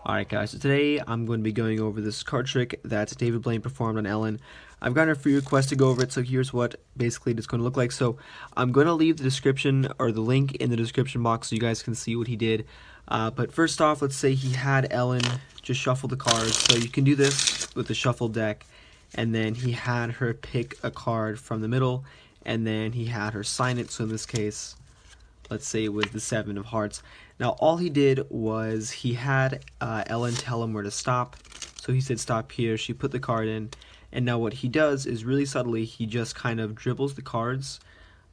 Alright guys, so today I'm going to be going over this card trick that David Blaine performed on Ellen. I've gotten a free request to go over it, so here's what basically it's going to look like. So I'm going to leave the description or the link in the description box so you guys can see what he did. But first off, let's say he had Ellen just shuffle the cards. So you can do this with the shuffle deck, and then he had her pick a card from the middle, and then he had her sign it. So in this case, let's say with the 7 of hearts. Now all he did was he had Ellen tell him where to stop. So he said stop here, she put the card in, and now what he does is really subtly he just kind of dribbles the cards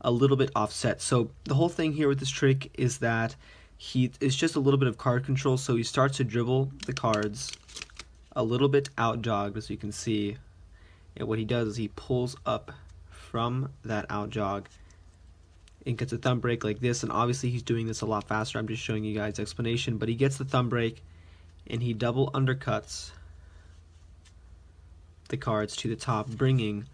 a little bit offset. So the whole thing here with this trick is that it's just a little bit of card control. So he starts to dribble the cards a little bit out jogged, as you can see, and what he does is he pulls up from that out jog and gets a thumb break like this, and obviously he's doing this a lot faster. I'm just showing you guys explanation, but he gets the thumb break and he double undercuts the cards to the top, bringing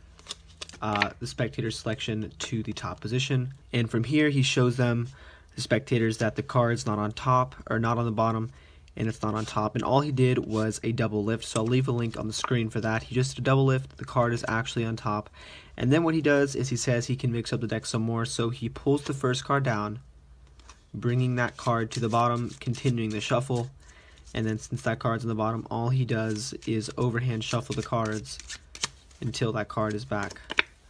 the spectator selection to the top position. And from here he shows them, the spectators, that the card's not on top or not on the bottom, and it's not on top. And all he did was a double lift, so I'll leave a link on the screen for that. He just did a double lift, the card is actually on top. And then what he does is he says he can mix up the deck some more, so he pulls the first card down, bringing that card to the bottom, continuing the shuffle. And then since that card's on the bottom, all he does is overhand shuffle the cards until that card is back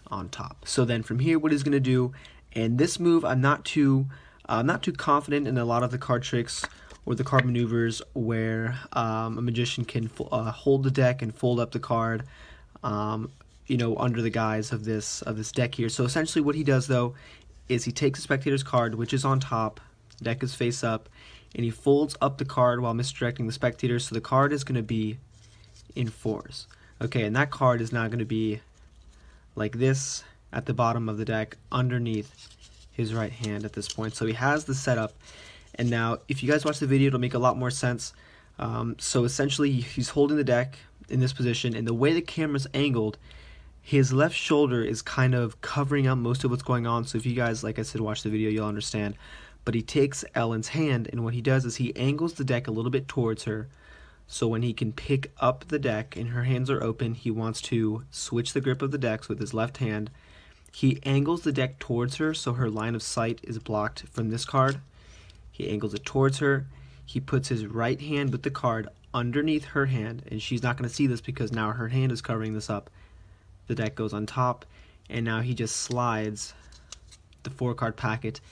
on top. So then from here, what he's going to do, and this move I'm not too confident in a lot of the card tricks or the card maneuvers where a magician can hold the deck and fold up the card, you know, under the guise of this deck here. So essentially what he does though is he takes the spectator's card, which is on top, the deck is face up, and he folds up the card while misdirecting the spectator, so the card is going to be in 4s. Okay, and that card is now going to be like this at the bottom of the deck underneath his right hand at this point. So he has the setup, and now if you guys watch the video it'll make a lot more sense. So essentially he's holding the deck in this position, and the way the camera's angled, his left shoulder is kind of covering up most of what's going on. So if you guys, like I said, watch the video, you'll understand. But he takes Ellen's hand, and what he does is he angles the deck a little bit towards her, so when he can pick up the deck and her hands are open, he wants to switch the grip of the decks with his left hand. He angles the deck towards her so her line of sight is blocked from this card. He angles it towards her. He puts his right hand with the card underneath her hand, and she's not going to see this because now her hand is covering this up. The deck goes on top, and now he just slides the 4-card packet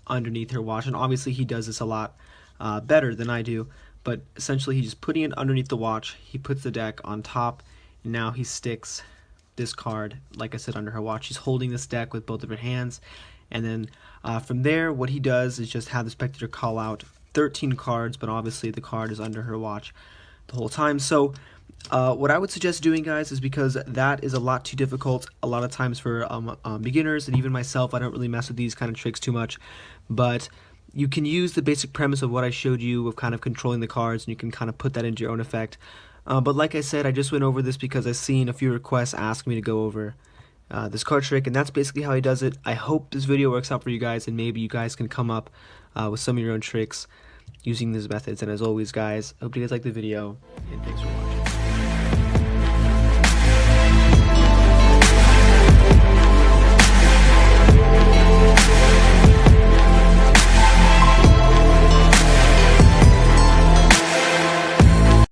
underneath her watch. And obviously he does this a lot better than I do, but essentially he's just putting it underneath the watch. He puts the deck on top, and now he sticks this card, like I said, under her watch. He's holding this deck with both of her hands, and then from there what he does is just have the spectator call out 13 cards, but obviously the card is under her watch the whole time. So what I would suggest doing, guys, is because that is a lot too difficult a lot of times for beginners, and even myself, I don't really mess with these kind of tricks too much, but you can use the basic premise of what I showed you of kind of controlling the cards, and you can kind of put that into your own effect. But like I said, I just went over this because I've seen a few requests asking me to go over this card trick, and that's basically how he does it. I hope this video works out for you guys, and maybe you guys can come up with some of your own tricks using these methods. And as always, guys, I hope you guys like the video, and thanks for watching.